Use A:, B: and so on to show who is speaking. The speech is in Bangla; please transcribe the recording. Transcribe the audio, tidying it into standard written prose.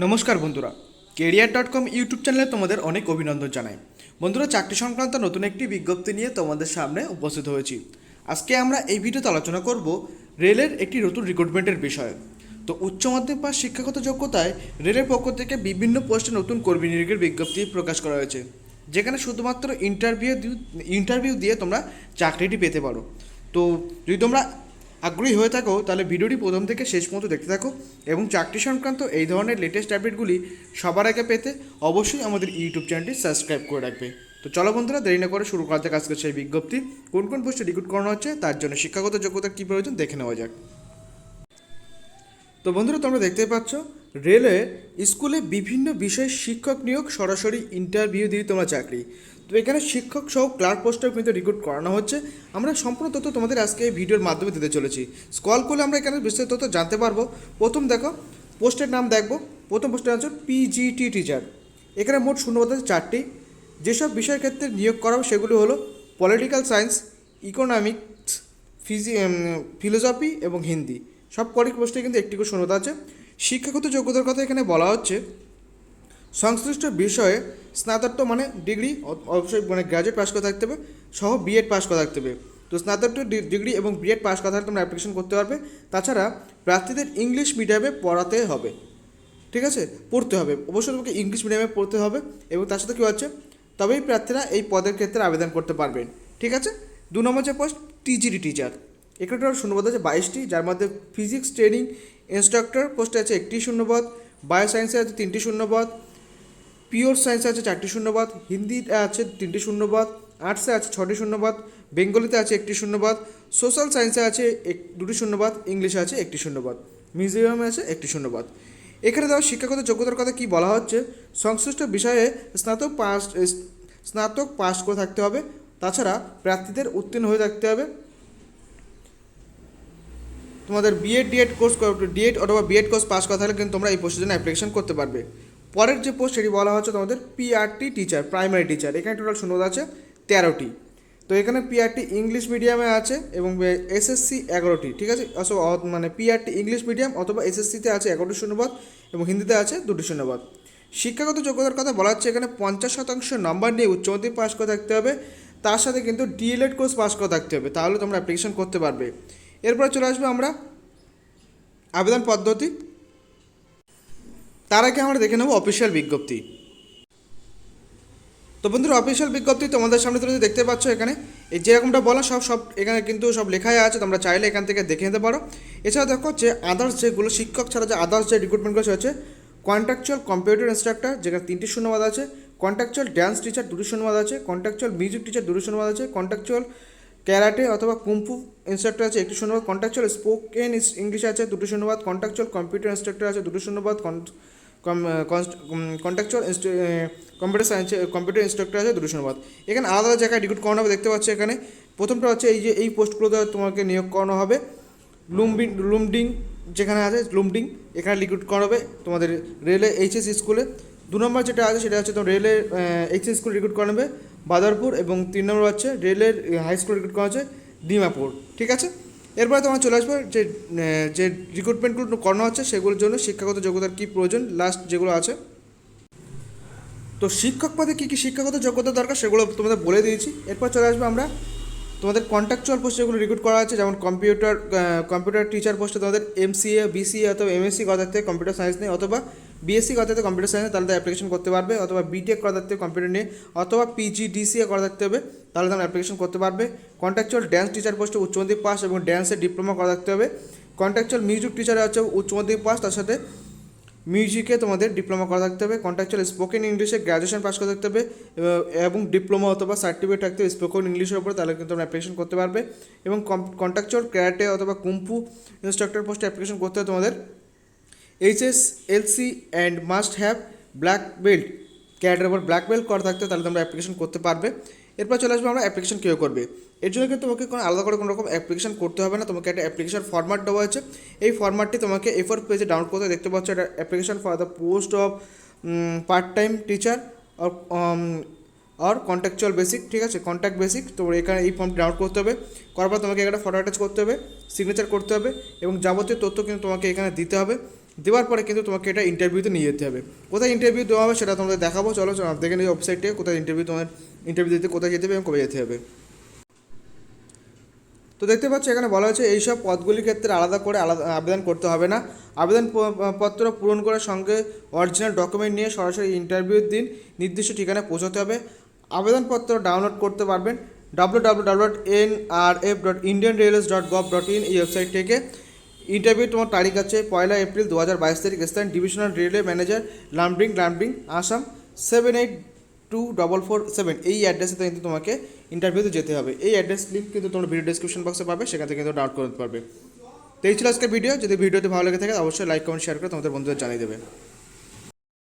A: নমস্কার বন্ধুরা, কেরিয়ার.com ইউটিউব চ্যানেলে তোমাদের অনেক অভিনন্দন জানাই। বন্ধুরা, চাকরি সংক্রান্ত নতুন একটি বিজ্ঞপ্তি নিয়ে তোমাদের সামনে উপস্থিত হয়েছি। আজকে আমরা এই ভিডিওতে আলোচনা করব রেলের একটি নতুন রিক্রুটমেন্টের বিষয়ে। তো উচ্চ মাধ্যমিক পাস শিক্ষাগত যোগ্যতায় রেলের পক্ষ থেকে বিভিন্ন পোস্টে নতুন কর্মী নিয়োগের বিজ্ঞপ্তি প্রকাশ করা হয়েছে, যেখানে শুধুমাত্র ইন্টারভিউ দিয়ে তোমরা চাকরিটি পেতে পারো। তো যদি তোমরা আগ্রহী হয়ে থাকো তাহলে ভিডিওটি প্রথম থেকে শেষ পর্যন্ত দেখতে থাকো এবং চাকরি সংক্রান্ত এই ধরনের লেটেস্ট আপডেটগুলি সবার আগে পেতে অবশ্যই আমাদের ইউটিউব চ্যানেলটি সাবস্ক্রাইব করে রাখবে। তো চলো বন্ধুরা, দেরি না করে শুরু করা যাক আজকে সেই বিজ্ঞপ্তি। কোন কোন পোস্টে রিক্রুট করানো হচ্ছে তার জন্য শিক্ষাগত যোগ্যতা কী প্রয়োজন দেখে নেওয়া যাক। তো বন্ধুরা, তোমরা দেখতেই পাচ্ছ রেলে স্কুলে বিভিন্ন বিষয়ে শিক্ষক নিয়োগ, সরাসরি ইন্টারভিউ দিয়ে তোমরা চাকরি। তো এখানে শিক্ষক সহ ক্লার্ক পোস্টেও কিন্তু রিক্রুট করানো হচ্ছে। আমরা সম্পূর্ণ তথ্য তোমাদের আজকে এই ভিডিওর মাধ্যমে দিতে চলেছি। স্ক্রল করলে আমরা এখানে বিস্তারিত তথ্য জানতে পারবো। প্রথম দেখো, পোস্টের নাম দেখবো। প্রথম পোস্টের নাম হচ্ছে পিজিটি টিচার। এখানে মোট শূন্যপদ আছে 4টি। যেসব বিষয়ের ক্ষেত্রে নিয়োগ করা হবে সেগুলো হলো পলিটিক্যাল সায়েন্স, ইকোনমিক্স, ফিলোসফি এবং হিন্দি। সব কটি পোস্টে কিন্তু একটি করে শূন্যতা আছে। শিক্ষাগত যোগ্যতার কথা এখানে বলা হচ্ছে সংশ্লিষ্ট বিষয়ে স্নাতকোত্তর মানে ডিগ্রি, অবশ্যই মানে গ্র্যাজুয়েট পাস করা থাকতে হবে, সহ বিএড পাস করা থাকতে হবে। তো স্নাতকোত্তর ডিগ্রি এবং বিএড পাস করা থাকলে তোমরা অ্যাপ্লিকেশন করতে পারবে। তাছাড়া প্রার্থীদের ইংলিশ মিডিয়ামে পড়াতে হবে, ঠিক আছে, পড়তে হবে, অবশ্যই তোমাকে ইংলিশ মিডিয়ামে পড়তে হবে। এবং তার সাথে কী হচ্ছে, তবেই প্রার্থীরা এই পদের ক্ষেত্রে আবেদন করতে পারবেন, ঠিক আছে। 2 নম্বর যে পোস্ট টিজিটি টিচার, এখানে শূন্যপদ আছে 22টি, যার মধ্যে ফিজিক্স ট্রেনিং ইনস্ট্রাক্টর পোস্টে আছে 1টি শূন্যপদ, বায়োসায়েন্সে আছে 3টি শূন্যপদ, পিওর সায়েন্সে আছে 4টি শূন্যপদ, হিন্দিতে আছে 3টি শূন্যপদ, আর্টসে আছে 6টি শূন্যপদ, বেঙ্গলিতে আছে 1টি শূন্যপদ, সোশ্যাল সায়েন্সে আছে 2টি শূন্যপদ, ইংলিশে আছে 1টি শূন্যপদ, মিউজিয়ামে আছে 1টি শূন্যপদ। এখানে দেওয়া শিক্ষাগত যোগ্যতার কথা কী বলা হচ্ছে, সংশ্লিষ্ট বিষয়ে স্নাতক পাস করে থাকতে হবে। তাছাড়া প্রার্থীদের উত্তীর্ণ হয়ে থাকতে হবে। তোমাদের ডিএড অথবা বিএড কোর্স পাস করা থাকলে কিন্তু তোমরা এই পোস্টের জন্য অ্যাপ্লিকেশন করতে পারবে। পরের যে পোস্ট সেটি বলা হচ্ছে তোমাদের পিআরটি টিচার, প্রাইমারি টিচার। এখানে টোটাল শূন্যতা আছে 13টি। তো এখানে পিআরটি ইংলিশ মিডিয়ামে আছে এবং এসএসসি 11টি, ঠিক আছে। মানে পিআরটি ইংলিশ মিডিয়াম অথবা এসএসসিতে আছে 11টি শূন্যপদ এবং হিন্দিতে আছে 2টি শূন্যপদ। শিক্ষাগত যোগ্যতার কথা বলা হচ্ছে এখানে 50% নম্বর নিয়ে উচ্চ মাধ্যমিক পাস করে থাকতে হবে। তার সাথে কিন্তু ডিএলএড কোর্স পাস করে থাকতে হবে, তাহলে তোমরা অ্যাপ্লিকেশন করতে পারবে। এরপরে চলে আসবে আমরা আবেদন পদ্ধতি। তার আগে আমরা দেখে নেব অফিসিয়াল বিজ্ঞপ্তি। তো বন্ধুরা, অফিসিয়াল বিজ্ঞপ্তি তোমাদের সামনে তুলে দেখতে পাচ্ছ। এখানে এই যেরকমটা বলা সব এখানে কিন্তু সব লেখাই আছে, তোমরা চাইলে এখান থেকে দেখে নিতে পারো। এছাড়া দেখো যে আদার্স যেগুলো শিক্ষক ছাড়া যে আদার্স যে রিক্রুটমেন্টগুলো হচ্ছে কন্ট্রাকচুয়াল কম্পিউটার ইনস্ট্রাক্টর, যেখানে 3টি শূন্যপদ আছে, কন্ট্রাকচুয়াল ড্যান্স টিচার 2টি শূন্যপদ আছে, কন্ট্রাকচুয়াল মিউজিক টিচার 2টি শূন্যপদ আছে, কন্ট্রাকচুয়াল ক্যারাটে অথবা কুম্ফু ইনস্ট্রাক্টর আছে 1টি শূন্যপদ, কন্ট্রাকচুয়াল স্পোকেন ইংলিশ আছে 2টি শূন্যপদ, কন্ট্রাকচুয়াল কম্পিউটার ইনস্ট্রাক্টর আছে 2টি শূন্যপদ, কন্ট্রাকচুয়াল কম্পিউটার ইনস্ট্রাক্টর আছে 2টি শূন্যপদ। এখানে আলাদা আলাদা জায়গায় রিক্রুট করানো হবে, দেখতে পাচ্ছ। এখানে প্রথমটা হচ্ছে এই পোস্টগুলোতে তোমাকে নিয়োগ করানো হবে লুমডিং, যেখানে আছে লুমডিং, এখানে রিক্রুট করা হবে তোমাদের রেলে এইচএস স্কুলে। 2 নম্বর যেটা আছে সেটা হচ্ছে তোমার রেলের এইচএস স্কুল রিক্রুট করা হবে বাদারপুর, এবং 3 নম্বর হচ্ছে রেলের হাই স্কুল রিক্রুট করা হচ্ছে ডিমাপুর, ঠিক আছে। এরপরে তোমার চলে আসবে যে রিক্রুটমেন্টগুলো করানো হচ্ছে সেগুলোর জন্য শিক্ষাগত যোগ্যতার কী প্রয়োজন, লাস্ট যেগুলো আছে। তো শিক্ষক পদে কী কী শিক্ষাগত যোগ্যতা দরকার সেগুলো তোমাদের বলে দিয়েছি। এরপর চলে আসবে আমরা তোমাদের কন্ট্রাকচুয়াল পোস্টে যেগুলো রিক্রুট করা আছে, যেমন কম্পিউটার টিচার পোস্টে তোমাদের এমসিএ, বিসিএ অথবা এমএসসি করা থাকতে কম্পিউটার সায়েন্স নিয়ে, অথবা বিএসসি করা থাকতে কম্পিউটার সায়েন্স, তাহলে অ্যাপ্লিকেশন করতে পারবে। অথবা বিটেক করা থাকতে কম্পিউটার নিয়ে, অথবা পিজিডিসিএ করা থাকতে হবে, তাহলে তোমরা অ্যাপ্লিকেশন করতে পারবে। কন্ট্রাকচুয়াল ড্যান্স টিচার পোস্টে উচ্চ মাধ্যমিক পাস এবং ড্যান্সের ডিপ্লোমা করা থাকতে হবে। কন্ট্রাকচুয়াল মিউজিক টিচার হচ্ছে উচ্চ মাধ্যমিক পাস, তার সাথে মিউজিকে তোমাদের ডিপ্লোমা করা থাকতে হবে। কন্ট্রাকচুয়াল স্পোকেন ইংলিশে গ্র্যাজুয়েশন পাস করা থাকতে হবে এবং ডিপ্লোমা অথবা সার্টিফিকেট থাকতে হবে স্পোকেন ইংলিশের উপরে, তাহলে কিন্তু তোমরা অ্যাপ্লিকেশন করতে পারবে। এবং কন্ট্রাকচুয়াল ক্যারাটে অথবা কুম্ফু ইনস্ট্রাক্টর পোস্টে অ্যাপ্লিকেশন করতে হবে তোমাদের HSLC and must have black belt, ক্যারাটের উপর ব্ল্যাক বেল্ট করা থাকতে, তাহলে তোমরা অ্যাপ্লিকেশন করতে পারবে। এরপর চলে আসবে আমরা অ্যাপ্লিকেশন কীভাবে করবে। এর জন্য কিন্তু তোমাকে কোনো আলাদা করে কোনো রকম অ্যাপ্লিকেশন করতে হবে না। তোমাকে একটা অ্যাপ্লিকেশন ফরম্যাট দেওয়া হয়েছে, এই ফরম্যাটটি তোমাকে A4 পেজে ডাউনলোড করতে, দেখতে পাচ্ছ। এটা application for the post of part time teacher আর কন্ট্রাকচুয়াল বেসিক, ঠিক আছে, কন্ট্যাক্ট বেসিক। তো এখানে এই ফর্মটি ডাউনলোড করতে হবে। করার পর তোমাকে একটা ফটো অ্যাটাচ করতে হবে, সিগনেচার করতে হবে এবং যাবতীয় তথ্য কিন্তু তোমাকে এখানে দিতে হবে। দেওয়ার পরে কিন্তু তোমাকে এটা ইন্টারভিউতে নিয়ে যেতে হবে। কোথায় ইন্টারভিউ দেওয়া হবে সেটা তোমাদের দেখাবো, চলো দেখে নিই ওয়েবসাইটে কোথায় তোমার ইন্টারভিউ দিতে কোথায় যেতে হবে এবং কবে যেতে হবে। তো দেখতে পাচ্ছ এখানে বলা হয়েছে এইসব পদগুলির ক্ষেত্রে আলাদা করে আবেদন করতে হবে না। পত্র পূরণ করার সঙ্গে অরিজিনাল ডকুমেন্ট নিয়ে সরাসরি ইন্টারভিউর দিন নির্দিষ্ট ঠিকানায় পৌঁছতে হবে। আবেদনপত্র ডাউনলোড করতে পারবেন www.nrf.indianrailways.gov.in এই ওয়েবসাইট থেকে। ইন্টারভিউ তোমার তারিখ আছে 1 এপ্রিল 2022 তারিখ। স্থান divisional railway manager, Lumding Assam 782447 এই অ্যাড্রেসে কিন্তু তোমাকে ইন্টারভিউতে যেতে হবে। এই অ্যাড্রেস লিঙ্ক কিন্তু তোমরা ভিডিও ডিসক্রিপশন বক্সে পাবে, সেখান থেকে কিন্তু ডাউনলোড করতে পারবে। তো এই ছিল আজকের ভিডিও। যদি ভিডিওটি ভালো লেগে থাকে অবশ্যই লাইক কমেন্ট শেয়ার করে তোমাদের বন্ধুদের জানিয়ে দেবে।